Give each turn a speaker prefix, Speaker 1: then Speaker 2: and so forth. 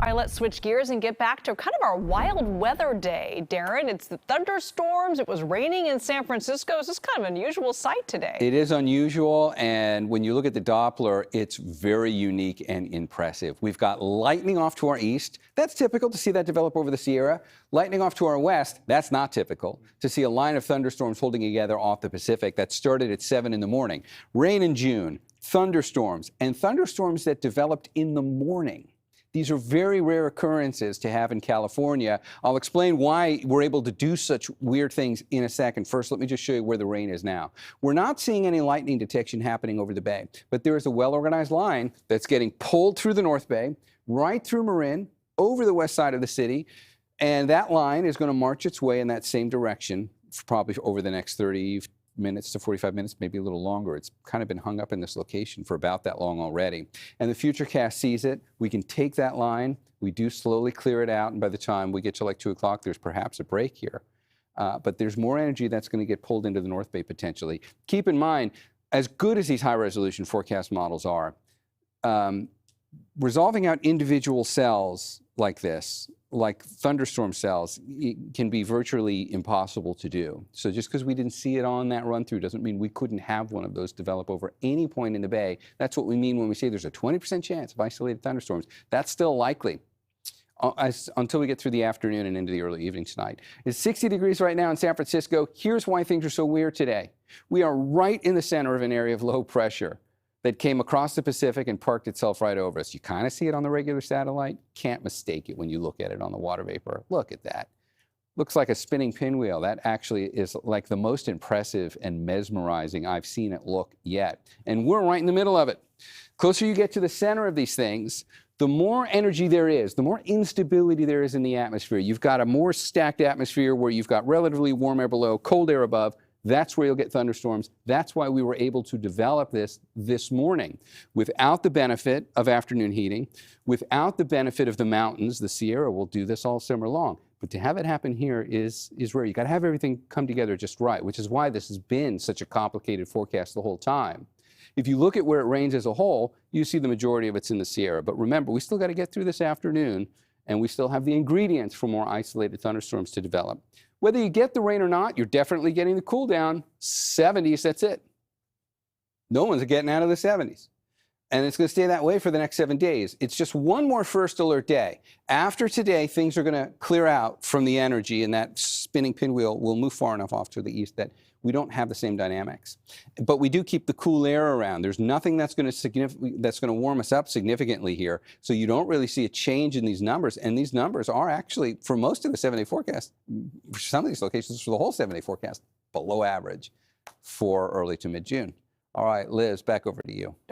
Speaker 1: All right, let's switch gears and get back to kind of our wild weather day. Darren, it's the thunderstorms. It was raining in San Francisco. This is kind of an unusual sight today.
Speaker 2: It is unusual, and when you look at the Doppler, it's very unique and impressive. We've got lightning off to our east. That's typical to see that develop over the Sierra. Lightning off to our west, that's not typical. To see a line of thunderstorms holding together off the Pacific that started at 7 in the morning. Rain in June, thunderstorms, and thunderstorms that developed in the morning. These are very rare occurrences to have in California. I'll explain why we're able to do such weird things in a second. First, let me just show you where the rain is now. We're not seeing any lightning detection happening over the bay, but there is a well-organized line that's getting pulled through the North Bay, right through Marin, over the west side of the city, and that line is going to march its way in that same direction probably over the next 30 minutes to 45 minutes, maybe a little longer. It's kind of been hung up in this location for about that long already. And the Futurecast sees it. We can take that line. We do slowly clear it out. And by the time we get to like 2 o'clock, there's perhaps a break here. But there's more energy that's going to get pulled into the North Bay potentially. Keep in mind, as good as these high-resolution forecast models are, resolving out individual cells like this, like thunderstorm cells, it can be virtually impossible to do. So just because we didn't see it on that run-through doesn't mean we couldn't have one of those develop over any point in the bay. That's what we mean when we say there's a 20% chance of isolated thunderstorms. That's still likely until we get through the afternoon and into the early evening tonight. It's 60 degrees right now in San Francisco. Here's why things are so weird today. We are right in the center of an area of low pressure that came across the Pacific and parked itself right over us. You kind of see it on the regular satellite. Can't mistake it when you look at it on the water vapor. Look at that. Looks like a spinning pinwheel. That actually is like the most impressive and mesmerizing I've seen it look yet. And we're right in the middle of it. Closer you get to the center of these things, the more energy there is, the more instability there is in the atmosphere. You've got a more stacked atmosphere where you've got relatively warm air below, cold air above. That's where you'll get thunderstorms. That's why we were able to develop this morning without the benefit of afternoon heating, without the benefit of the mountains. The Sierra will do this all summer long. But to have it happen here is rare. You got to have everything come together just right, which is why this has been such a complicated forecast the whole time. If you look at where it rains as a whole, you see the majority of it's in the Sierra. But remember, we still got to get through this afternoon, and we still have the ingredients for more isolated thunderstorms to develop. Whether you get the rain or not, you're definitely getting the cool down. 70s, that's it. No one's getting out of the 70s. And it's going to stay that way for the next 7 days. It's just one more first alert day. After today, things are going to clear out from the energy, and that spinning pinwheel will move far enough off to the east that we don't have the same dynamics. But we do keep the cool air around. There's nothing that's going to warm us up significantly here. So you don't really see a change in these numbers. And these numbers are actually, for most of the 7-day forecast, for some of these locations, for the whole 7-day forecast, below average for early to mid-June. All right, Liz, back over to you.